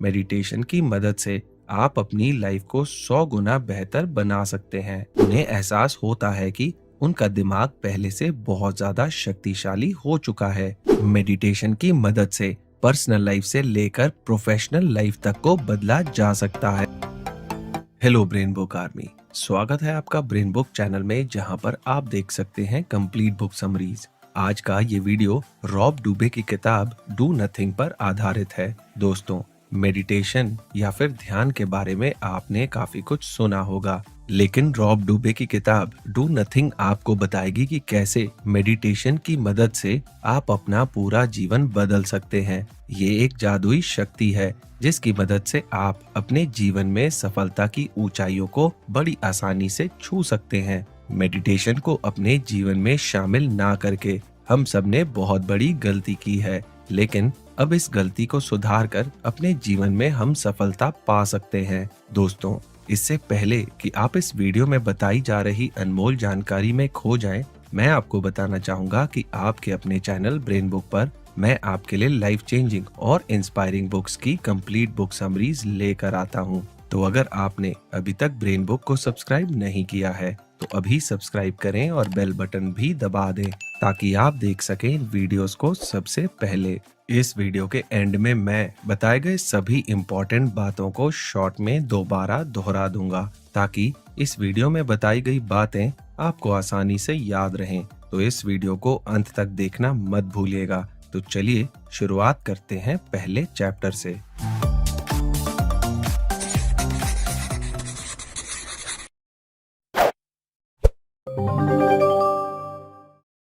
Meditation की मदद से आप अपनी लाइफ को 100 गुना बेहतर बना सकते हैं। उन्हें एहसास होता है कि उनका दिमाग पहले से बहुत ज्यादा शक्तिशाली हो चुका है। मेडिटेशन की मदद से पर्सनल लाइफ से लेकर प्रोफेशनल लाइफ तक को बदला जा सकता है। हेलो ब्रेन बुक आर्मी, स्वागत है आपका ब्रेन बुक चैनल में, जहां पर आप देख सकते हैं कंप्लीट बुक समरीज। आज का ये वीडियो रॉब डूबे की किताब डू नथिंग पर आधारित है। दोस्तों, मेडिटेशन या फिर ध्यान के बारे में आपने काफी कुछ सुना होगा, लेकिन रॉब डूबे की किताब डू नथिंग आपको बताएगी कि कैसे मेडिटेशन की मदद से आप अपना पूरा जीवन बदल सकते हैं। ये एक जादुई शक्ति है जिसकी मदद से आप अपने जीवन में सफलता की ऊंचाइयों को बड़ी आसानी से छू सकते हैं। मेडिटेशन को अपने जीवन में शामिल ना करके हम सब ने बहुत बड़ी गलती की है, लेकिन अब इस गलती को सुधार कर अपने जीवन में हम सफलता पा सकते हैं। दोस्तों, इससे पहले कि आप इस वीडियो में बताई जा रही अनमोल जानकारी में खो जाएं, मैं आपको बताना चाहूंगा कि आपके अपने चैनल ब्रेन बुक पर मैं आपके लिए लाइफ चेंजिंग और इंस्पायरिंग बुक्स की कंप्लीट बुक समरीज लेकर आता हूं। तो अगर आपने अभी तक ब्रेन बुक को सब्सक्राइब नहीं किया है तो अभी सब्सक्राइब करें और बेल बटन भी दबा दें ताकि आप देख सकें इन वीडियोस को सबसे पहले। इस वीडियो के एंड में मैं बताए गए सभी इम्पोर्टेंट बातों को शॉर्ट में दोबारा दोहरा दूंगा ताकि इस वीडियो में बताई गई बातें आपको आसानी से याद रहें। तो इस वीडियो को अंत तक देखना मत भूलिएगा। तो चलिए शुरुआत करते हैं पहले चैप्टर से।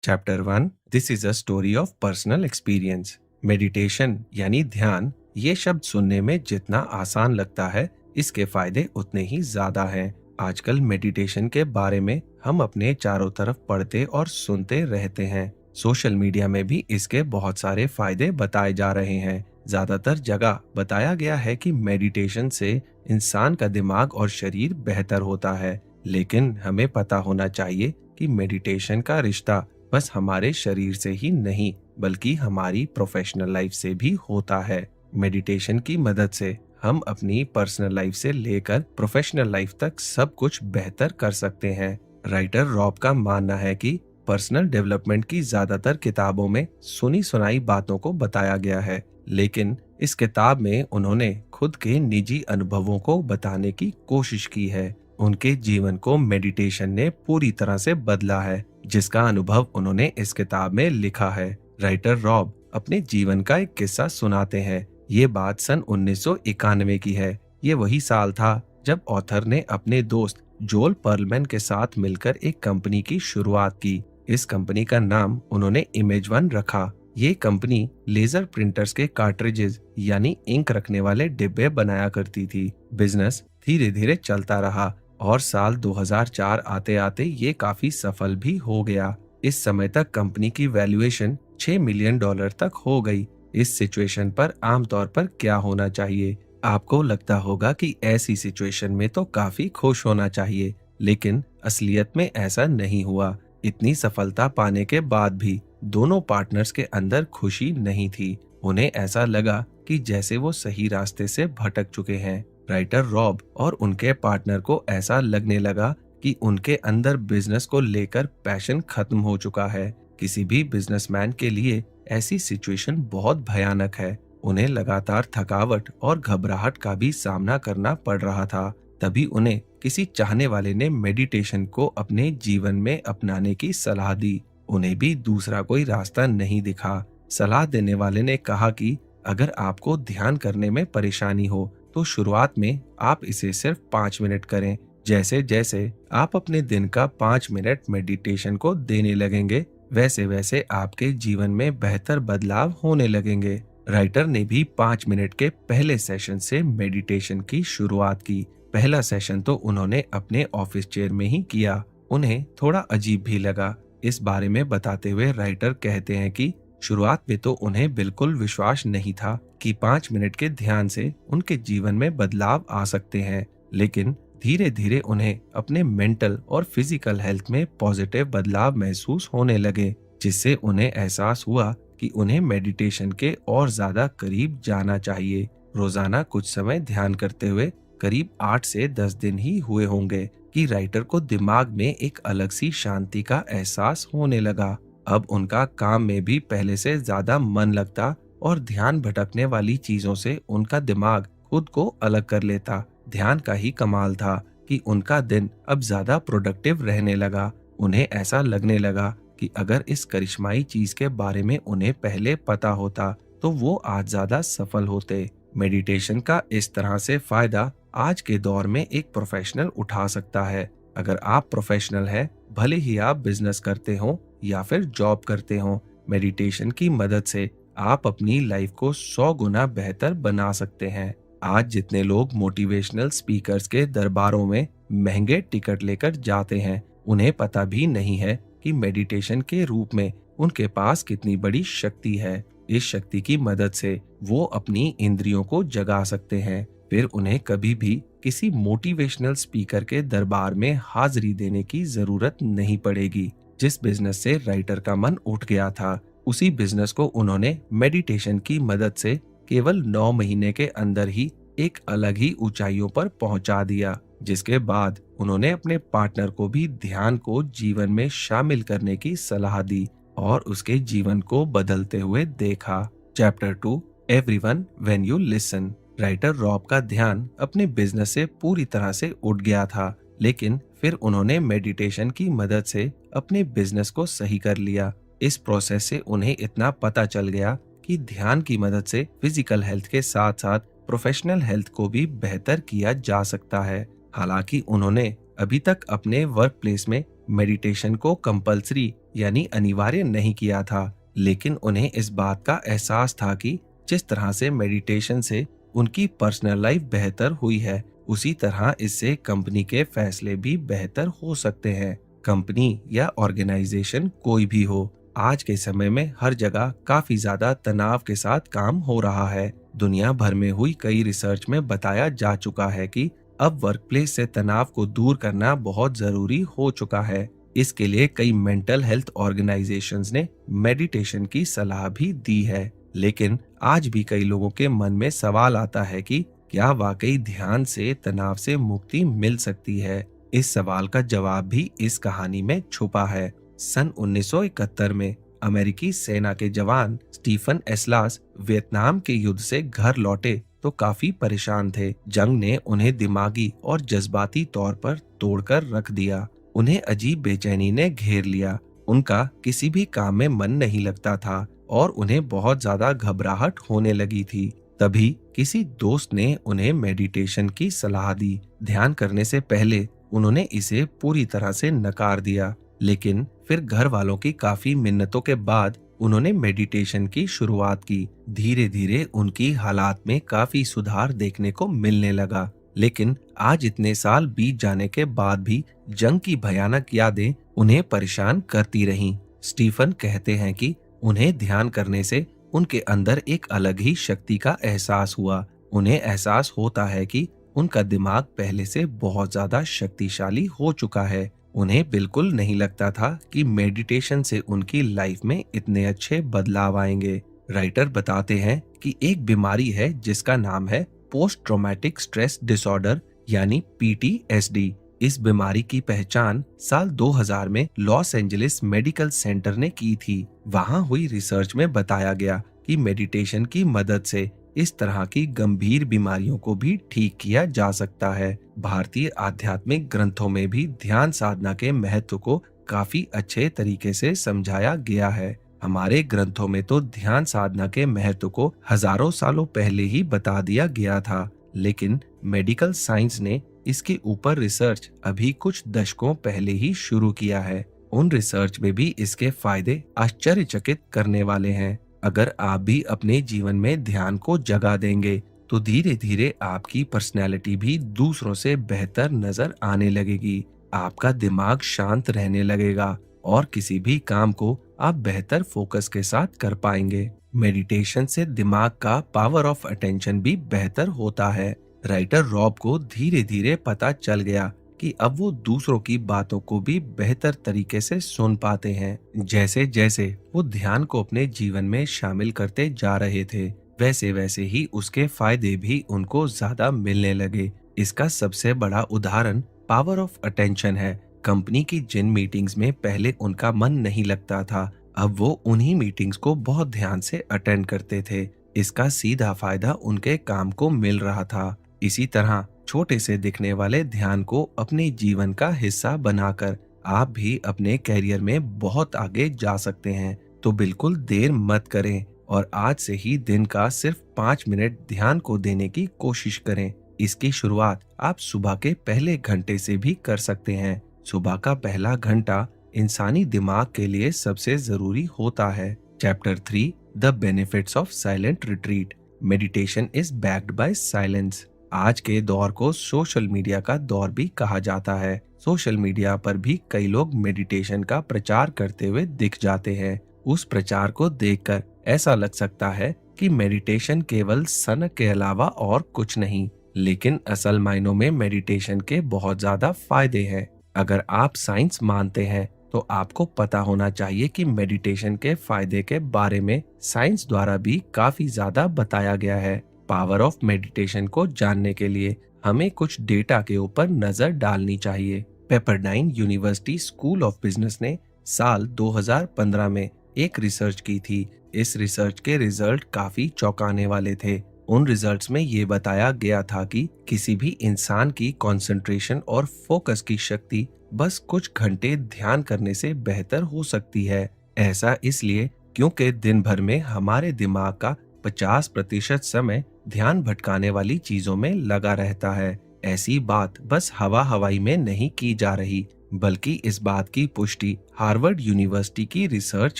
Chapter 1, this is a story of personal experience. Meditation यानी ध्यान, ये शब्द सुनने में जितना आसान लगता है, इसके फायदे उतने ही ज्यादा हैं। आजकल मेडिटेशन के बारे में हम अपने चारों तरफ पढ़ते और सुनते रहते हैं। सोशल मीडिया में भी इसके बहुत सारे फायदे बताए जा रहे हैं। ज्यादातर जगह बताया गया है कि मेडिटेशन से इंसान का दिमाग और शरीर बेहतर होता है, लेकिन हमें पता होना चाहिए कि मेडिटेशन का रिश्ता बस हमारे शरीर से ही नहीं बल्कि हमारी प्रोफेशनल लाइफ से भी होता है। मेडिटेशन की मदद से हम अपनी पर्सनल लाइफ से लेकर प्रोफेशनल लाइफ तक सब कुछ बेहतर कर सकते हैं। राइटर रॉब का मानना है कि पर्सनल डेवलपमेंट की ज्यादातर किताबों में सुनी सुनाई बातों को बताया गया है, लेकिन इस किताब में उन्होंने खुद के निजी अनुभवों को बताने की कोशिश की है। उनके जीवन को मेडिटेशन ने पूरी तरह से बदला है, जिसका अनुभव उन्होंने इस किताब में लिखा है। राइटर रॉब अपने जीवन का एक किस्सा सुनाते हैं। ये बात सन 1991 की है। ये वही साल था जब ऑथर ने अपने दोस्त जोल पर्लमैन के साथ मिलकर एक कंपनी की शुरुआत की। इस कंपनी का नाम उन्होंने इमेज वन रखा। ये कंपनी लेजर प्रिंटर्स के कार्ट्रिजेस यानी इंक रखने वाले डिब्बे बनाया करती थी। बिजनेस धीरे धीरे चलता रहा और साल 2004 आते आते ये काफी सफल भी हो गया। इस समय तक कंपनी की वैल्यूएशन $6 मिलियन तक हो गई। इस सिचुएशन पर आमतौर पर क्या होना चाहिए? आपको लगता होगा कि ऐसी सिचुएशन में तो काफी खुश होना चाहिए, लेकिन असलियत में ऐसा नहीं हुआ। इतनी सफलता पाने के बाद भी दोनों पार्टनर्स के अंदर खुशी नहीं थी। उन्हें ऐसा लगा कि जैसे वो सही रास्ते से भटक चुके हैं। राइटर रॉब और उनके पार्टनर को ऐसा लगने लगा कि उनके अंदर बिजनेस को लेकर पैशन खत्म हो चुका है। किसी भी बिजनेसमैन के लिए ऐसी सिचुएशन बहुत भयानक है। उन्हें लगातार थकावट और घबराहट का भी सामना करना पड़ रहा था। तभी उन्हें किसी चाहने वाले ने मेडिटेशन को अपने जीवन में अपनाने की सलाह दी। उन्हें भी दूसरा कोई रास्ता नहीं दिखा। सलाह देने वाले ने कहा कि अगर आपको ध्यान करने में परेशानी हो तो शुरुआत में आप इसे सिर्फ 5 मिनट करें। जैसे जैसे आप अपने दिन का 5 मिनट मेडिटेशन को देने लगेंगे, वैसे वैसे आपके जीवन में बेहतर बदलाव होने लगेंगे। राइटर ने भी 5 मिनट के पहले सेशन से मेडिटेशन की शुरुआत की। पहला सेशन तो उन्होंने अपने ऑफिस चेयर में ही किया। उन्हें थोड़ा अजीब भी लगा। इस बारे में बताते हुए राइटर कहते हैं कि शुरुआत में तो उन्हें बिल्कुल विश्वास नहीं था कि 5 मिनट के ध्यान से उनके जीवन में बदलाव आ सकते हैं, लेकिन धीरे धीरे उन्हें अपने मेंटल और फिजिकल हेल्थ में पॉजिटिव बदलाव महसूस होने लगे, जिससे उन्हें एहसास हुआ कि उन्हें मेडिटेशन के और ज्यादा करीब जाना चाहिए। रोजाना कुछ समय ध्यान करते हुए करीब 8 से 10 दिन ही हुए होंगे कि राइटर को दिमाग में एक अलग सी शांति का एहसास होने लगा। अब उनका काम में भी पहले से ज्यादा मन लगता और ध्यान भटकने वाली चीजों से उनका दिमाग खुद को अलग कर लेता। ध्यान का ही कमाल था कि उनका दिन अब ज्यादा प्रोडक्टिव रहने लगा। उन्हें ऐसा लगने लगा कि अगर इस करिश्माई चीज के बारे में उन्हें पहले पता होता तो वो आज ज्यादा सफल होते। मेडिटेशन का इस तरह से फायदा आज के दौर में एक प्रोफेशनल उठा सकता है। अगर आप प्रोफेशनल हैं, भले ही आप बिजनेस करते हो या फिर जॉब करते हो, मेडिटेशन की मदद से आप अपनी लाइफ को 100 गुना बेहतर बना सकते हैं। आज जितने लोग मोटिवेशनल स्पीकर्स के दरबारों में महंगे टिकट लेकर जाते हैं, उन्हें पता भी नहीं है कि मेडिटेशन के रूप में उनके पास कितनी बड़ी शक्ति है। इस शक्ति की मदद से वो अपनी इंद्रियों को जगा सकते हैं। फिर उन्हें कभी भी किसी मोटिवेशनल स्पीकर के दरबार में हाजिरी देने की जरूरत नहीं पड़ेगी। जिस बिजनेस से राइटर का मन उठ गया था, उसी बिजनेस को उन्होंने मेडिटेशन की मदद से केवल 9 महीने के अंदर ही एक अलग ही ऊंचाइयों पर पहुंचा दिया। जिसके बाद उन्होंने अपने पार्टनर को भी ध्यान को जीवन में शामिल करने की सलाह दी और उसके जीवन को बदलते हुए देखा। Chapter 2, everyone when you listen. Writer Rob का ध्यान अपने बिजनेस से पूरी तरह से उठ गया था, लेकिन फिर उन्होंने मेडिटेशन की मदद से अपने बिजनेस को सही कर लिया। इस प्रोसेस से उन्हें इतना पता चल गया कि ध्यान की मदद से फिजिकल हेल्थ के साथ साथ प्रोफेशनल हेल्थ को भी बेहतर किया जा सकता है। हालांकि उन्होंने अभी तक अपने वर्क प्लेस में मेडिटेशन को कंपल्सरी यानी अनिवार्य नहीं किया था, लेकिन उन्हें इस बात का एहसास था कि जिस तरह से मेडिटेशन से उनकी पर्सनल लाइफ बेहतर हुई है, उसी तरह इससे कंपनी के फैसले भी बेहतर हो सकते हैं। कंपनी या ऑर्गेनाइजेशन कोई भी हो, आज के समय में हर जगह काफी ज्यादा तनाव के साथ काम हो रहा है। दुनिया भर में हुई कई रिसर्च में बताया जा चुका है कि अब वर्क प्लेस से तनाव को दूर करना बहुत जरूरी हो चुका है। इसके लिए कई मेंटल हेल्थ ऑर्गेनाइजेशंस ने मेडिटेशन की सलाह भी दी है। लेकिन आज भी कई लोगों के मन में सवाल आता है कि क्या वाकई ध्यान से तनाव से मुक्ति मिल सकती है? इस सवाल का जवाब भी इस कहानी में छुपा है। सन 1971 में अमेरिकी सेना के जवान स्टीफन एस्लास वियतनाम के युद्ध से घर लौटे तो काफी परेशान थे। जंग ने उन्हें दिमागी और जज्बाती तौर पर तोड़कर रख दिया। उन्हें अजीब बेचैनी ने घेर लिया। उनका किसी भी काम में मन नहीं लगता था और उन्हें बहुत ज्यादा घबराहट होने लगी थी। तभी किसी दोस्त ने उन्हें मेडिटेशन की सलाह दी। ध्यान करने से पहले उन्होंने इसे पूरी तरह से नकार दिया, लेकिन फिर घर वालों की काफी मिन्नतों के बाद उन्होंने मेडिटेशन की शुरुआत की। धीरे धीरे उनकी हालात में काफी सुधार देखने को मिलने लगा। लेकिन आज इतने साल बीत जाने के बाद भी जंग की भयानक यादें उन्हें परेशान करती रहीं। स्टीफन कहते हैं कि उन्हें ध्यान करने से उनके अंदर एक अलग ही शक्ति का एहसास हुआ। उन्हें एहसास होता है कि उनका दिमाग पहले से बहुत ज्यादा शक्तिशाली हो चुका है। उन्हें बिल्कुल नहीं लगता था कि मेडिटेशन से उनकी लाइफ में इतने अच्छे बदलाव आएंगे। राइटर बताते हैं कि एक बीमारी है जिसका नाम है पोस्ट ट्रॉमेटिक स्ट्रेस डिसऑर्डर यानी PTSD। इस बीमारी की पहचान साल 2000 में लॉस एंजलिस मेडिकल सेंटर ने की थी। वहां हुई रिसर्च में बताया गया कि मेडिटेशन की मदद से इस तरह की गंभीर बीमारियों को भी ठीक किया जा सकता है। भारतीय आध्यात्मिक ग्रंथों में भी ध्यान साधना के महत्व को काफी अच्छे तरीके से समझाया गया है। हमारे ग्रंथों में तो ध्यान साधना के महत्व को हजारों सालों पहले ही बता दिया गया था, लेकिन मेडिकल साइंस ने इसके ऊपर रिसर्च अभी कुछ दशकों पहले ही शुरू किया है। उन रिसर्च में भी इसके फायदे आश्चर्यचकित करने वाले हैं। अगर आप भी अपने जीवन में ध्यान को जगा देंगे तो धीरे धीरे आपकी पर्सनैलिटी भी दूसरों से बेहतर नजर आने लगेगी। आपका दिमाग शांत रहने लगेगा और किसी भी काम को आप बेहतर फोकस के साथ कर पाएंगे। मेडिटेशन से दिमाग का पावर ऑफ अटेंशन भी बेहतर होता है। राइटर रॉब को धीरे धीरे पता चल गया कि अब वो दूसरों की बातों को भी बेहतर तरीके से सुन पाते हैं। जैसे जैसे वो ध्यान को अपने जीवन में शामिल करते जा रहे थे, वैसे वैसे ही उसके फायदे भी उनको ज्यादा मिलने लगे। इसका सबसे बड़ा उदाहरण पावर ऑफ अटेंशन है। कंपनी की जिन मीटिंग्स में पहले उनका मन नहीं लगता था, अब वो उन्हीं मीटिंग्स को बहुत ध्यान से अटेंड करते थे। इसका सीधा फायदा उनके काम को मिल रहा था। इसी तरह छोटे से दिखने वाले ध्यान को अपने जीवन का हिस्सा बनाकर आप भी अपने कैरियर में बहुत आगे जा सकते हैं। तो बिल्कुल देर मत करें और आज से ही दिन का सिर्फ 5 मिनट ध्यान को देने की कोशिश करें। इसकी शुरुआत आप सुबह के पहले घंटे से भी कर सकते हैं। सुबह का पहला घंटा इंसानी दिमाग के लिए सबसे जरूरी होता है। Chapter 3 the benefits of silent retreat, meditation is backed by silence. आज के दौर को सोशल मीडिया का दौर भी कहा जाता है। सोशल मीडिया पर भी कई लोग मेडिटेशन का प्रचार करते हुए दिख जाते हैं। उस प्रचार को देखकर ऐसा लग सकता है कि मेडिटेशन केवल सनक के अलावा और कुछ नहीं, लेकिन असल मायनों में मेडिटेशन के बहुत ज्यादा फायदे हैं। अगर आप साइंस मानते हैं तो आपको पता होना चाहिए कि मेडिटेशन के फायदे के बारे में साइंस द्वारा भी काफी ज्यादा बताया गया है। पावर ऑफ मेडिटेशन को जानने के लिए हमें कुछ डेटा के ऊपर नजर डालनी चाहिए। Pepperdine university school of business ने साल 2015 में एक रिसर्च की थी। इस रिसर्च के रिजल्ट काफी चौंकाने वाले थे। उन रिजल्ट्स में ये बताया गया था कि किसी भी इंसान की कंसंट्रेशन और फोकस की शक्ति बस कुछ घंटे ध्यान करने से बेहतर हो सकती है। ऐसा इसलिए क्योंकि दिन भर में हमारे दिमाग का 50% समय ध्यान भटकाने वाली चीजों में लगा रहता है। ऐसी बात बस हवा हवाई में नहीं की जा रही, बल्कि इस बात की पुष्टि हार्वर्ड यूनिवर्सिटी की रिसर्च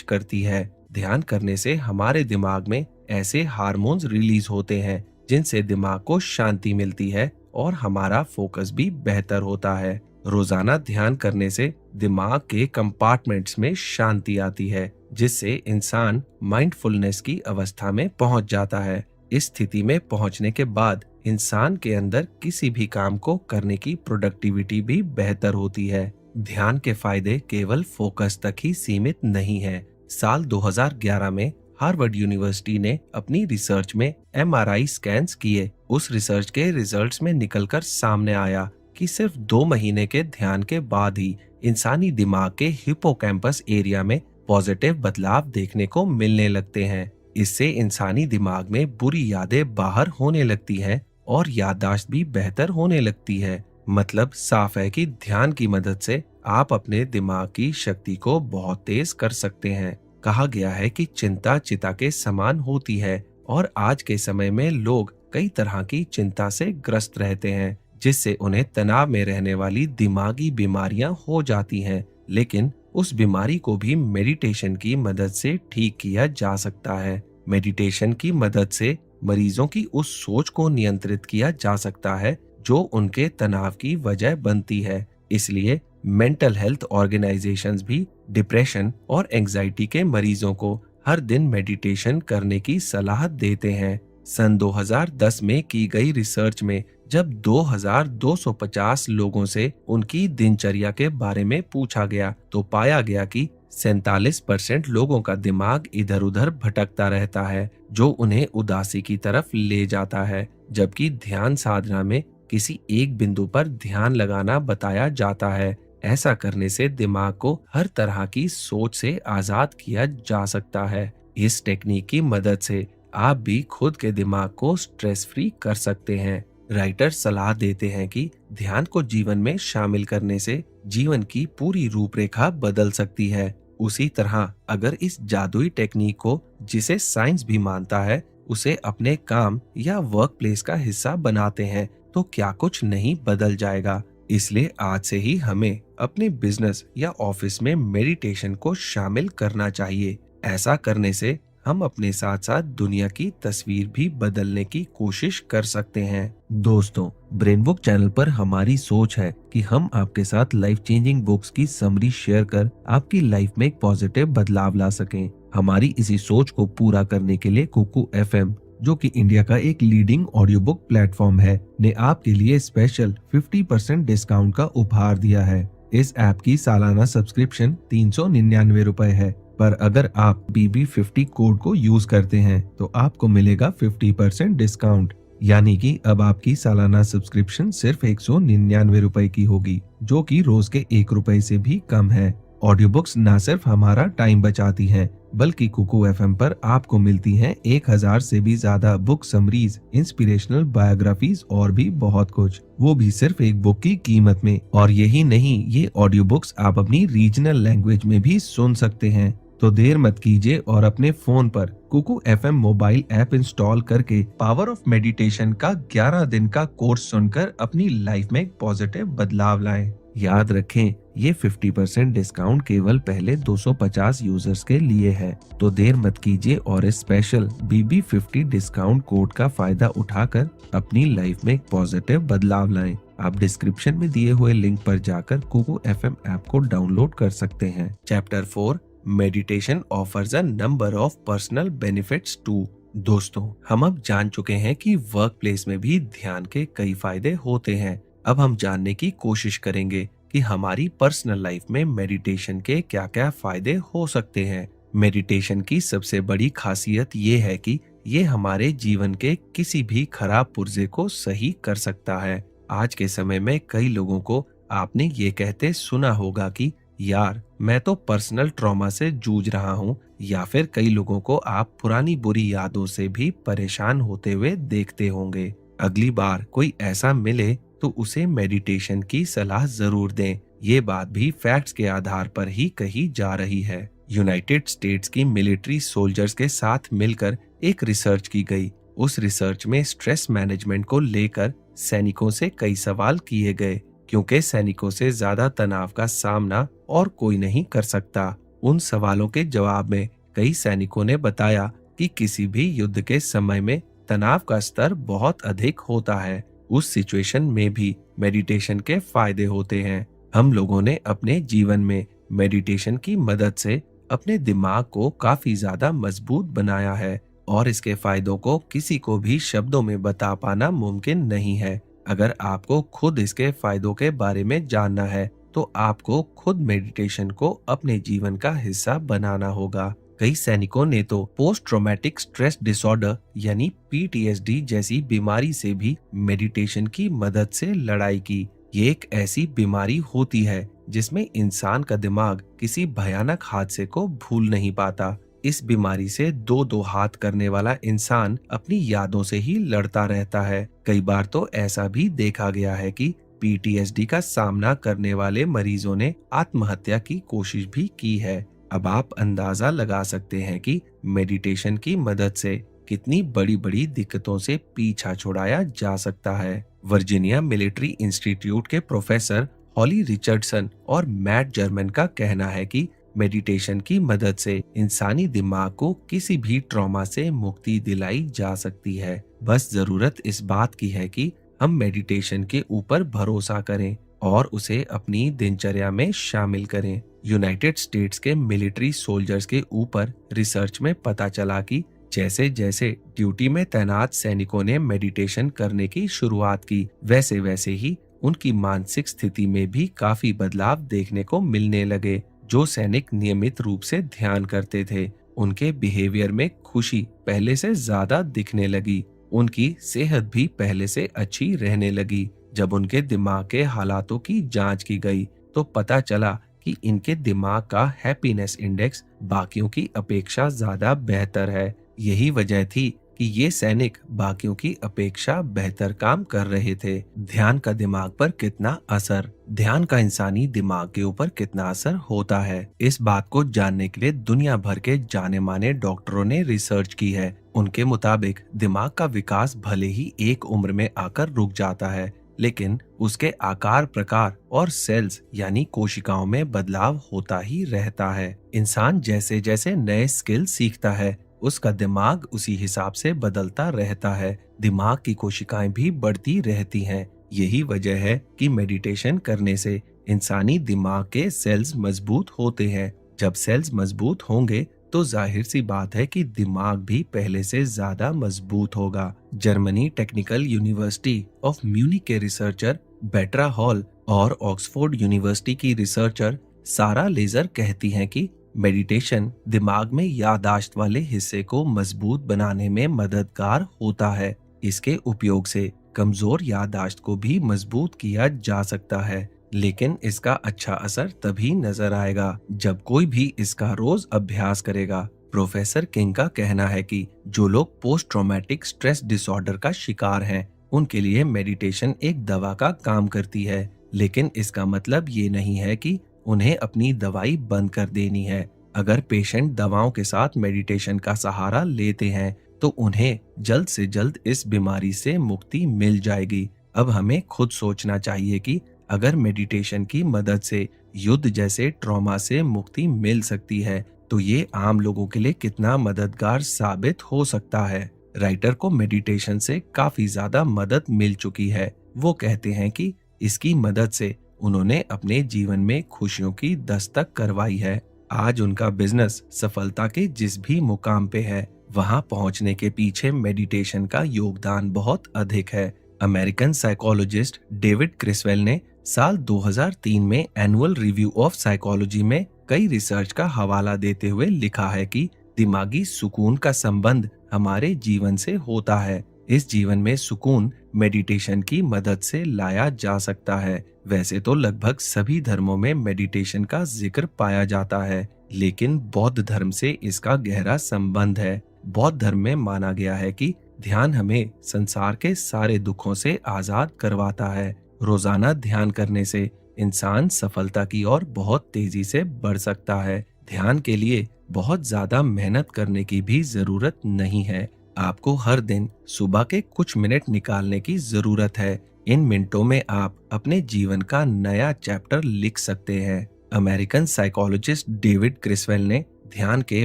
करती है। ध्यान करने से हमारे दिमाग में ऐसे हार्मोन्स रिलीज होते हैं जिनसे दिमाग को शांति मिलती है और हमारा फोकस भी बेहतर होता है। रोजाना ध्यान करने से दिमाग के कंपार्टमेंट्स में शांति आती है, जिससे इंसान माइंडफुलनेस की अवस्था में पहुंच जाता है। इस स्थिति में पहुंचने के बाद इंसान के अंदर किसी भी काम को करने की प्रोडक्टिविटी भी बेहतर होती है। ध्यान के फायदे केवल फोकस तक ही सीमित नहीं है। साल 2011 में हार्वर्ड यूनिवर्सिटी ने अपनी रिसर्च में MRI स्कैन्स किए। उस रिसर्च के रिजल्ट्स में निकलकर सामने आया कि सिर्फ 2 महीने के ध्यान के बाद ही इंसानी दिमाग के हिप्पोकैम्पस एरिया में पॉजिटिव बदलाव देखने को मिलने लगते हैं। इससे इंसानी दिमाग में बुरी यादें बाहर होने लगती हैं और याददाश्त भी बेहतर होने लगती है। मतलब साफ है कि ध्यान की मदद से आप अपने दिमाग की शक्ति को बहुत तेज कर सकते हैं। कहा गया है कि चिंता चिता के समान होती है और आज के समय में लोग कई तरह की चिंता से ग्रस्त रहते हैं, जिससे उन्हें तनाव में रहने वाली दिमागी बीमारियां हो जाती हैं। लेकिन उस बीमारी को भी मेडिटेशन की मदद से ठीक किया जा सकता है। मेडिटेशन की मदद से मरीजों की उस सोच को नियंत्रित किया जा सकता है जो उनके तनाव की वजह बनती है। इसलिए मेंटल हेल्थ ऑर्गेनाइजेशंस भी डिप्रेशन और एंजाइटी के मरीजों को हर दिन मेडिटेशन करने की सलाह देते हैं। सन 2010 में की गई रिसर्च में जब 2250 लोगों से उनकी दिनचर्या के बारे में पूछा गया तो पाया गया कि 47% लोगों का दिमाग इधर उधर भटकता रहता है, जो उन्हें उदासी की तरफ ले जाता है, जबकि ध्यान साधना में किसी एक बिंदु पर ध्यान लगाना बताया जाता है। ऐसा करने से दिमाग को हर तरह की सोच से आजाद किया जा सकता है। इस टेक्निक की मदद से आप भी खुद के दिमाग को स्ट्रेस फ्री कर सकते हैं। राइटर सलाह देते हैं कि ध्यान को जीवन में शामिल करने से जीवन की पूरी रूपरेखा बदल सकती है। उसी तरह अगर इस जादुई टेक्निक को, जिसे साइंस भी मानता है, उसे अपने काम या वर्क प्लेस का हिस्सा बनाते हैं तो क्या कुछ नहीं बदल जाएगा। इसलिए आज से ही हमें अपने बिजनेस या ऑफिस में मेडिटेशन को शामिल करना चाहिए। ऐसा करने से हम अपने साथ साथ दुनिया की तस्वीर भी बदलने की कोशिश कर सकते हैं। दोस्तों, ब्रेन बुक चैनल पर हमारी सोच है कि हम आपके साथ लाइफ चेंजिंग बुक्स की समरी शेयर कर आपकी लाइफ में एक पॉजिटिव बदलाव ला सकें। हमारी इसी सोच को पूरा करने के लिए कुकू FM, जो कि इंडिया का एक लीडिंग ऑडियो बुक प्लेटफॉर्म है, ने आपके लिए स्पेशल 50% डिस्काउंट का उपहार दिया है। इस ऐप की सालाना सब्सक्रिप्शन 399 रुपए है, पर अगर आप BB50 कोड को यूज करते हैं तो आपको मिलेगा 50% डिस्काउंट। यानी कि अब आपकी सालाना सब्सक्रिप्शन सिर्फ 199 रुपए की होगी, जो कि रोज के 1 रुपए से भी कम है। ऑडियो बुक्स न सिर्फ हमारा टाइम बचाती हैं, बल्कि कुकू एफएम पर आपको मिलती हैं 1000 से भी ज्यादा बुक समरीज, इंस्पिरेशनल बायोग्राफीज और भी बहुत कुछ, वो भी सिर्फ एक बुक की कीमत में। और यही नहीं, ये ऑडियो बुक्स आप अपनी रीजनल लैंग्वेज में भी सुन सकते हैं। तो देर मत कीजिए और अपने फोन पर Kuku FM mobile app install करके पावर ऑफ मेडिटेशन का 11 दिन का कोर्स सुनकर अपनी लाइफ में एक पॉजिटिव बदलाव लाएं। याद रखें, ये 50% डिस्काउंट केवल पहले 250 यूजर्स के लिए है। तो देर मत कीजिए और इस स्पेशल BB50 डिस्काउंट कोड का फायदा उठाकर अपनी लाइफ में एक पॉजिटिव बदलाव लाएं। आप डिस्क्रिप्शन में दिए हुए लिंक पर जाकर कुकू एफएम ऐप को डाउनलोड कर सकते हैं। Chapter 4, meditation offers a number of personal benefits to. दोस्तों, हम अब जान चुके हैं कि वर्क प्लेस में भी ध्यान के कई फायदे होते हैं। अब हम जानने की कोशिश करेंगे कि हमारी पर्सनल लाइफ में मेडिटेशन के क्या क्या फायदे हो सकते हैं। मेडिटेशन की सबसे बड़ी खासियत ये है कि ये हमारे जीवन के किसी भी खराब पुर्जे को सही कर सकता है। आज के समय में कई लोगों को आपने ये कहते सुना होगा कि यार, मैं तो पर्सनल ट्रॉमा से जूझ रहा हूँ, या फिर कई लोगों को आप पुरानी बुरी यादों से भी परेशान होते हुए देखते होंगे। अगली बार कोई ऐसा मिले तो उसे मेडिटेशन की सलाह जरूर दें। ये बात भी फैक्ट्स के आधार पर ही कही जा रही है। यूनाइटेड स्टेट्स की मिलिट्री सोल्जर्स के साथ मिलकर एक रिसर्च की गई। उस रिसर्च में स्ट्रेस मैनेजमेंट को लेकर सैनिकों से कई सवाल किए गए, क्योंकि सैनिकों से ज्यादा तनाव का सामना और कोई नहीं कर सकता। उन सवालों के जवाब में कई सैनिकों ने बताया कि किसी भी युद्ध के समय में तनाव का स्तर बहुत अधिक होता है। उस सिचुएशन में भी मेडिटेशन के फायदे होते हैं। हम लोगों ने अपने जीवन में मेडिटेशन की मदद से अपने दिमाग को काफी ज्यादा मजबूत बनाया है, और इसके फायदों को किसी को भी शब्दों में बता पाना मुमकिन नहीं है। अगर आपको खुद इसके फायदों के बारे में जानना है तो आपको खुद मेडिटेशन को अपने जीवन का हिस्सा बनाना होगा। कई सैनिकों ने तो पोस्ट ट्रॉमेटिक स्ट्रेस डिसऑर्डर यानी PTSD जैसी बीमारी से भी मेडिटेशन की मदद से लड़ाई की। ये एक ऐसी बीमारी होती है जिसमें इंसान का दिमाग किसी भयानक हादसे को भूल नहीं पाता। इस बीमारी से दो हाथ करने वाला इंसान अपनी यादों से ही लड़ता रहता है। कई बार तो ऐसा भी देखा गया है कि PTSD का सामना करने वाले मरीजों ने आत्महत्या की कोशिश भी की है। अब आप अंदाजा लगा सकते हैं कि मेडिटेशन की मदद से कितनी बड़ी बड़ी दिक्कतों से पीछा छुड़ाया जा सकता है। वर्जीनिया मिलिट्री इंस्टीट्यूट के प्रोफेसर हॉली रिचर्डसन और मैट जर्मन का कहना है कि मेडिटेशन की मदद से इंसानी दिमाग को किसी भी ट्रॉमा से मुक्ति दिलाई जा सकती है। बस जरूरत इस बात की है कि हम मेडिटेशन के ऊपर भरोसा करें और उसे अपनी दिनचर्या में शामिल करें। यूनाइटेड स्टेट्स के मिलिट्री सोल्जर्स के ऊपर रिसर्च में पता चला कि जैसे जैसे ड्यूटी में तैनात सैनिकों ने मेडिटेशन करने की शुरुआत की, वैसे वैसे ही उनकी मानसिक स्थिति में भी काफी बदलाव देखने को मिलने लगे। जो सैनिक नियमित रूप से ध्यान करते थे, उनके बिहेवियर में खुशी पहले से ज्यादा दिखने लगी। उनकी सेहत भी पहले से अच्छी रहने लगी। जब उनके दिमाग के हालातों की जांच की गई तो पता चला कि इनके दिमाग का हैप्पीनेस इंडेक्स बाकियों की अपेक्षा ज्यादा बेहतर है। यही वजह थी कि ये सैनिक बाकियों की अपेक्षा बेहतर काम कर रहे थे। ध्यान का दिमाग पर कितना असर, ध्यान का इंसानी दिमाग के ऊपर कितना असर होता है, इस बात को जानने के लिए दुनिया भर के जाने माने डॉक्टरों ने रिसर्च की है। उनके मुताबिक दिमाग का विकास भले ही एक उम्र में आकर रुक जाता है, लेकिन उसके आकार, प्रकार और सेल्स यानी कोशिकाओं में बदलाव होता ही रहता है। इंसान जैसे जैसे नए स्किल सीखता है, उसका दिमाग उसी हिसाब से बदलता रहता है। दिमाग की कोशिकाएं भी बढ़ती रहती हैं। यही वजह है कि मेडिटेशन करने से इंसानी दिमाग के सेल्स मजबूत होते हैं। जब सेल्स मजबूत होंगे तो जाहिर सी बात है कि दिमाग भी पहले से ज्यादा मजबूत होगा। Germany technical university of Munich के रिसर्चर बेट्रा हॉल और ऑक्सफोर्ड यूनिवर्सिटी की रिसर्चर सारा लेजर कहती हैं कि मेडिटेशन दिमाग में याददाश्त वाले हिस्से को मजबूत बनाने में मददगार होता है। इसके उपयोग से कमजोर याददाश्त को भी मजबूत किया जा सकता है, लेकिन इसका अच्छा असर तभी नजर आएगा जब कोई भी इसका रोज अभ्यास करेगा। प्रोफेसर किंग का कहना है कि जो लोग पोस्ट ट्रॉमेटिक स्ट्रेस डिसऑर्डर का शिकार हैं, उनके लिए मेडिटेशन एक दवा का काम करती है, लेकिन इसका मतलब ये नहीं है कि उन्हें अपनी दवाई बंद कर देनी है। अगर पेशेंट दवाओं के साथ मेडिटेशन का सहारा लेते हैं तो उन्हें जल्द से जल्द इस बीमारी से मुक्ति मिल जाएगी। अब हमें खुद सोचना चाहिए कि अगर मेडिटेशन की मदद से युद्ध जैसे ट्रॉमा से मुक्ति मिल सकती है तो ये आम लोगों के लिए कितना मददगार साबित हो सकता है। राइटर को मेडिटेशन से काफी ज्यादा मदद मिल चुकी है। वो कहते हैं कि इसकी मदद से उन्होंने अपने जीवन में खुशियों की दस्तक करवाई है। आज उनका बिजनेस सफलता के जिस भी मुकाम पे है, वहां पहुंचने के पीछे मेडिटेशन का योगदान बहुत अधिक है। अमेरिकन साइकोलॉजिस्ट डेविड क्रिसवेल ने साल 2003 में एनुअल रिव्यू ऑफ साइकोलॉजी में कई रिसर्च का हवाला देते हुए लिखा है कि दिमागी सुकून का संबंध हमारे जीवन से होता है। इस जीवन में सुकून मेडिटेशन की मदद से लाया जा सकता है। वैसे तो लगभग सभी धर्मों में मेडिटेशन का जिक्र पाया जाता है, लेकिन बौद्ध धर्म से इसका गहरा संबंध है। बौद्ध धर्म में माना गया है कि ध्यान हमें संसार के सारे दुखों से आजाद करवाता है। रोजाना ध्यान करने से इंसान सफलता की ओर बहुत तेजी से बढ़ सकता है। ध्यान के लिए बहुत ज्यादा मेहनत करने की भी जरूरत नहीं है। आपको हर दिन सुबह के कुछ मिनट निकालने की जरूरत है। इन मिनटों में आप अपने जीवन का नया चैप्टर लिख सकते हैं। अमेरिकन साइकोलॉजिस्ट डेविड क्रिसवेल ने ध्यान के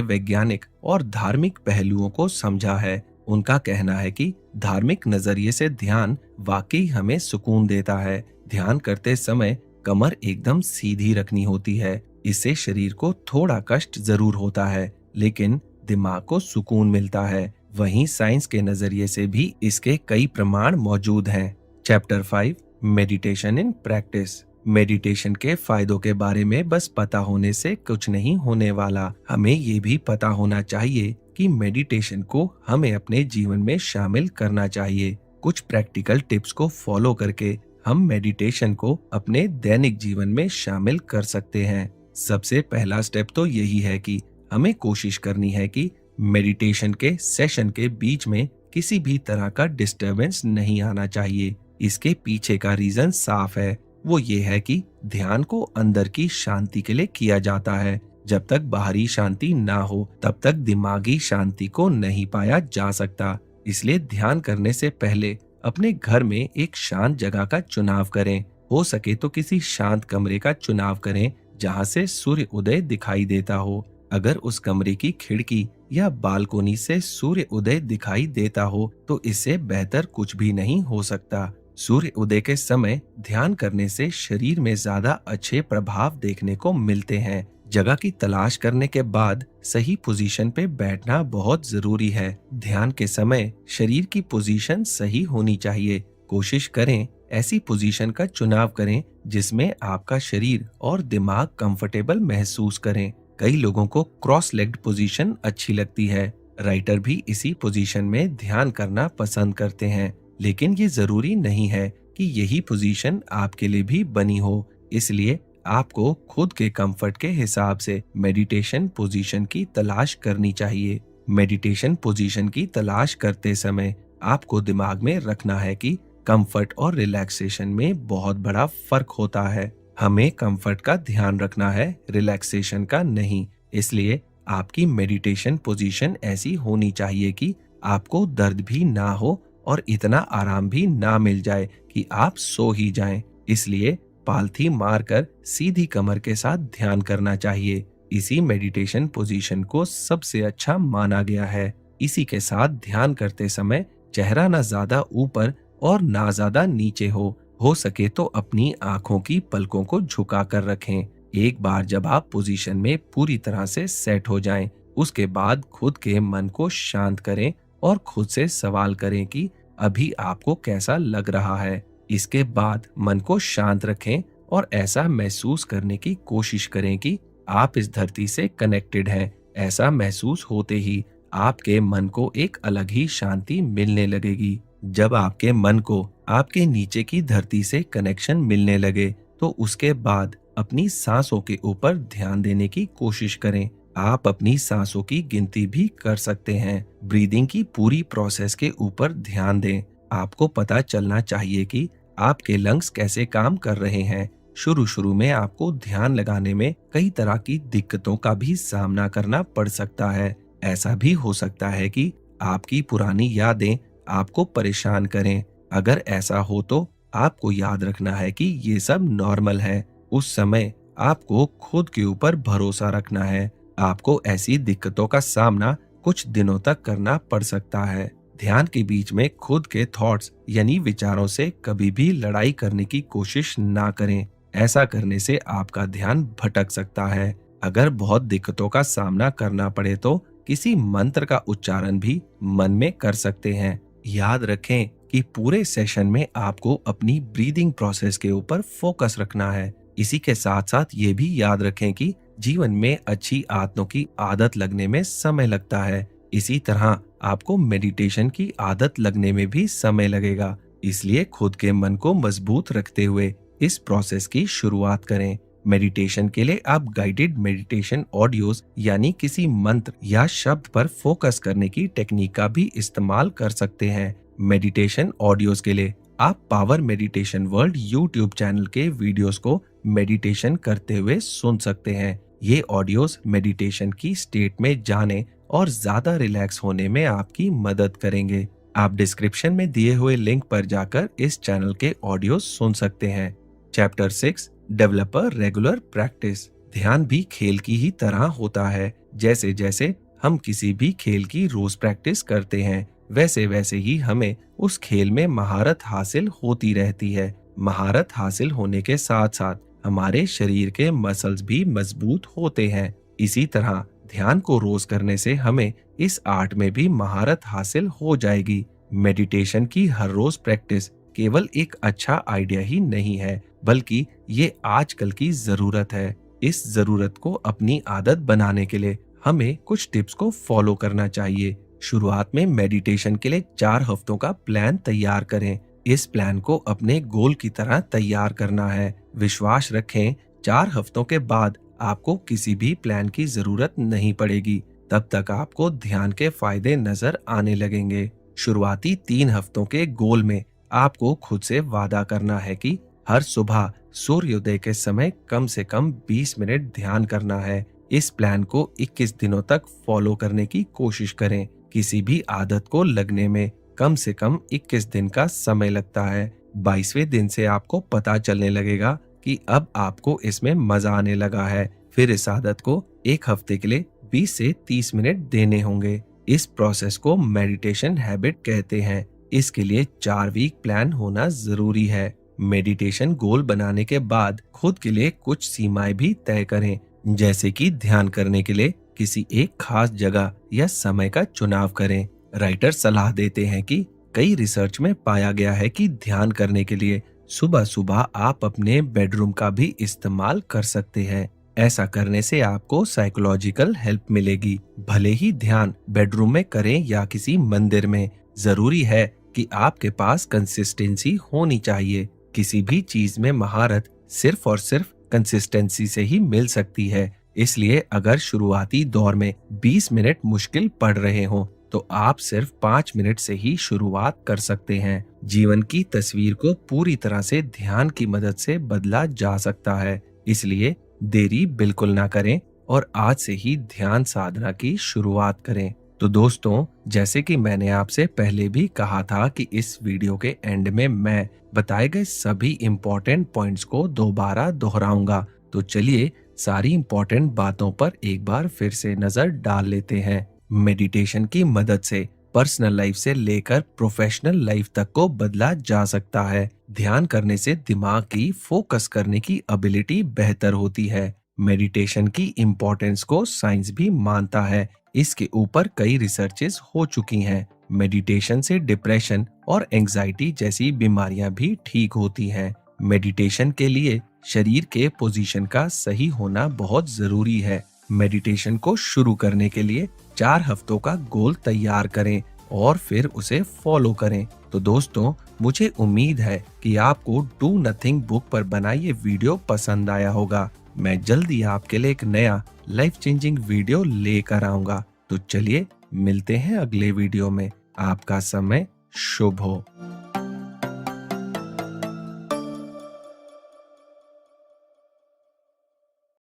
वैज्ञानिक और धार्मिक पहलुओं को समझा है। उनका कहना है कि धार्मिक नजरिए से ध्यान वाकई हमें सुकून देता है। ध्यान करते समय कमर एकदम सीधी रखनी होती है। इससे शरीर को थोड़ा कष्ट जरूर होता है, लेकिन दिमाग को सुकून मिलता है। वहीं साइंस के नजरिए से भी इसके कई प्रमाण मौजूद हैं। Chapter 5 meditation in practice. Meditation के फायदों के बारे में बस पता होने से कुछ नहीं होने वाला। हमें ये भी पता होना चाहिए कि मेडिटेशन को हमें अपने जीवन में शामिल करना चाहिए। कुछ प्रैक्टिकल टिप्स को फॉलो करके हम मेडिटेशन को अपने दैनिक जीवन में शामिल कर सकते हैं। सबसे पहला स्टेप तो यही है कि हमें कोशिश करनी है कि मेडिटेशन के सेशन के बीच में किसी भी तरह का डिस्टरबेंस नहीं आना चाहिए। इसके पीछे का रीजन साफ है। वो ये है कि ध्यान को अंदर की शांति के लिए किया जाता है। जब तक बाहरी शांति ना हो तब तक दिमागी शांति को नहीं पाया जा सकता। इसलिए ध्यान करने से पहले अपने घर में एक शांत जगह का चुनाव करें। हो सके तो किसी शांत कमरे का चुनाव करें जहां से सूर्य उदय दिखाई देता हो। अगर उस कमरे की खिड़की या बालकोनी से सूर्य उदय दिखाई देता हो तो इससे बेहतर कुछ भी नहीं हो सकता। सूर्य उदय के समय ध्यान करने से शरीर में ज्यादा अच्छे प्रभाव देखने को मिलते हैं। जगह की तलाश करने के बाद सही पोजीशन पे बैठना बहुत जरूरी है। ध्यान के समय शरीर की पोजीशन सही होनी चाहिए। कोशिश करें ऐसी पोजीशन का चुनाव करें जिसमें आपका शरीर और दिमाग कंफर्टेबल महसूस करें। कई लोगों को क्रॉस लेग्ड पोजीशन अच्छी लगती है। राइटर भी इसी पोजीशन में ध्यान करना पसंद करते हैं, लेकिन ये जरूरी नहीं है कि यही पोजीशन आपके लिए भी बनी हो। इसलिए आपको खुद के कंफर्ट के हिसाब से मेडिटेशन पोजीशन की तलाश करनी चाहिए। मेडिटेशन पोजीशन की तलाश करते समय आपको दिमाग में रखना है कि कंफर्ट और रिलैक्सेशन में बहुत बड़ा फर्क होता है। हमें कंफर्ट का ध्यान रखना है, रिलैक्सेशन का नहीं। इसलिए आपकी मेडिटेशन पोजीशन ऐसी होनी चाहिए कि आपको दर्द भी ना हो और इतना आराम भी ना मिल जाए कि आप सो ही जाएं। इसलिए पालथी मारकर सीधी कमर के साथ ध्यान करना चाहिए। इसी मेडिटेशन पोजीशन को सबसे अच्छा माना गया है। इसी के साथ ध्यान करते समय चेहरा ना ज्यादा ऊपर और ना ज्यादा नीचे हो सके तो अपनी आंखों की पलकों को झुका कर रखें। एक बार जब आप पोजीशन में पूरी तरह से सेट हो जाएं, उसके बाद खुद के मन को शांत करें और खुद से सवाल करें कि अभी आपको कैसा लग रहा है। इसके बाद मन को शांत रखें और ऐसा महसूस करने की कोशिश करें कि आप इस धरती से कनेक्टेड हैं। ऐसा महसूस होते ही आपके मन को एक अलग ही शांति मिलने लगेगी। जब आपके मन को आपके नीचे की धरती से कनेक्शन मिलने लगे, तो उसके बाद अपनी सांसों के ऊपर ध्यान देने की कोशिश करें। आप अपनी सांसों की गिनती भी कर सकते हैं। ब्रीदिंग की पूरी प्रोसेस के ऊपर ध्यान दें। आपको पता चलना चाहिए कि आपके लंग्स कैसे काम कर रहे हैं। शुरू शुरू में आपको ध्यान लगाने में कई तरह की दिक्कतों का भी सामना करना पड़ सकता है। ऐसा भी हो सकता है कि आपकी पुरानी यादें आपको परेशान करें। अगर ऐसा हो तो आपको याद रखना है कि ये सब नॉर्मल है। उस समय आपको खुद के ऊपर भरोसा रखना है। आपको ऐसी दिक्कतों का सामना कुछ दिनों तक करना पड़ सकता है। ध्यान के बीच में खुद के थॉट्स यानी विचारों से कभी भी लड़ाई करने की कोशिश ना करें। ऐसा करने से आपका ध्यान भटक सकता है। अगर बहुत दिक्कतों का सामना करना पड़े तो किसी मंत्र का उच्चारण भी मन में कर सकते हैं। याद रखें कि पूरे सेशन में आपको अपनी ब्रीदिंग प्रोसेस के ऊपर फोकस रखना है। इसी के साथ साथ ये भी याद रखें कि जीवन में अच्छी आदतों की आदत लगने में समय लगता है। इसी तरह आपको मेडिटेशन की आदत लगने में भी समय लगेगा। इसलिए खुद के मन को मजबूत रखते हुए इस प्रोसेस की शुरुआत करें। मेडिटेशन के लिए आप गाइडेड मेडिटेशन ऑडियोज यानी किसी मंत्र या शब्द पर फोकस करने की टेक्निक का भी इस्तेमाल कर सकते हैं। मेडिटेशन ऑडियोज के लिए आप power meditation world YouTube channel के वीडियोस को मेडिटेशन करते हुए सुन सकते हैं। ये ऑडियोज मेडिटेशन की स्टेट में जाने और ज्यादा रिलैक्स होने में आपकी मदद करेंगे। आप डिस्क्रिप्शन में दिए हुए लिंक पर जाकर इस चैनल के ऑडियोज सुन सकते हैं। Chapter 6 develop a regular practice. ध्यान भी खेल की ही तरह होता है। जैसे जैसे हम किसी भी खेल की रोज प्रैक्टिस करते हैं, वैसे वैसे ही हमें उस खेल में महारत हासिल होती रहती है। महारत हासिल होने के साथ साथ हमारे शरीर के मसल्स भी मजबूत होते हैं। इसी तरह ध्यान को रोज करने से हमें इस आर्ट में भी महारत हासिल हो जाएगी। मेडिटेशन की हर रोज प्रैक्टिस केवल एक अच्छा आइडिया ही नहीं है, बल्कि ये आजकल की जरूरत है। इस जरूरत को अपनी आदत बनाने के लिए हमें कुछ टिप्स को फॉलो करना चाहिए। शुरुआत में मेडिटेशन के लिए 4 हफ्तों का प्लान तैयार करें। इस प्लान को अपने गोल की तरह तैयार करना है। विश्वास रखें, 4 हफ्तों के बाद आपको किसी भी प्लान की जरूरत नहीं पड़ेगी। तब तक आपको ध्यान के फायदे नजर आने लगेंगे। शुरुआती 3 हफ्तों के गोल में आपको खुद से वादा करना है कि हर सुबह सूर्योदय के समय कम से कम 20 मिनट ध्यान करना है। इस प्लान को 21 दिनों तक फॉलो करने की कोशिश करें। किसी भी आदत को लगने में कम से कम 21 दिन का समय लगता है। 22वें दिन से आपको पता चलने लगेगा कि अब आपको इसमें मजा आने लगा है। फिर इस आदत को 1 हफ्ते के लिए 20 से 30 मिनट देने होंगे। इस प्रोसेस को मेडिटेशन हैबिट कहते हैं। इसके लिए 4 वीक प्लान होना जरूरी है। मेडिटेशन गोल बनाने के बाद खुद के लिए कुछ सीमाएं भी तय करें, जैसे कि ध्यान करने के लिए किसी एक खास जगह या समय का चुनाव करें। राइटर सलाह देते हैं कि कई रिसर्च में पाया गया है कि ध्यान करने के लिए सुबह सुबह आप अपने बेडरूम का भी इस्तेमाल कर सकते हैं। ऐसा करने से आपको साइकोलॉजिकल हेल्प मिलेगी। भले ही ध्यान बेडरूम में करें या किसी मंदिर में, जरूरी है कि आपके पास कंसिस्टेंसी होनी चाहिए। किसी भी चीज में महारत सिर्फ और सिर्फ कंसिस्टेंसी से ही मिल सकती है। इसलिए अगर शुरुआती दौर में 20 मिनट मुश्किल पड़ रहे हो, तो आप सिर्फ 5 मिनट से ही शुरुआत कर सकते हैं। जीवन की तस्वीर को पूरी तरह से ध्यान की मदद से बदला जा सकता है। इसलिए देरी बिल्कुल ना करें और आज से ही ध्यान साधना की शुरुआत करें। तो दोस्तों, जैसे कि मैंने आपसे पहले भी कहा था कि इस वीडियो के एंड में मैं बताए गए सभी इम्पोर्टेंट पॉइंट्स को दोबारा दोहराऊंगा। तो चलिए सारी इम्पोर्टेंट बातों पर एक बार फिर से नजर डाल लेते हैं। मेडिटेशन की मदद से पर्सनल लाइफ से लेकर प्रोफेशनल लाइफ तक को बदला जा सकता है। ध्यान करने से दिमाग की फोकस करने की एबिलिटी बेहतर होती है। मेडिटेशन की इम्पोर्टेंस को साइंस भी मानता है। इसके ऊपर कई रिसर्चेस हो चुकी हैं। मेडिटेशन से डिप्रेशन और एंजाइटी जैसी बीमारियां भी ठीक होती हैं। मेडिटेशन के लिए शरीर के पोजीशन का सही होना बहुत जरूरी है। मेडिटेशन को शुरू करने के लिए 4 हफ्तों का गोल तैयार करें और फिर उसे फॉलो करें। तो दोस्तों, मुझे उम्मीद है कि आपको डू नथिंग बुक पर बना ये वीडियो पसंद आया होगा। मैं जल्दी आपके लिए एक नया लाइफ चेंजिंग वीडियो लेकर आऊंगा। तो चलिए मिलते हैं अगले वीडियो में। आपका समय शुभ हो।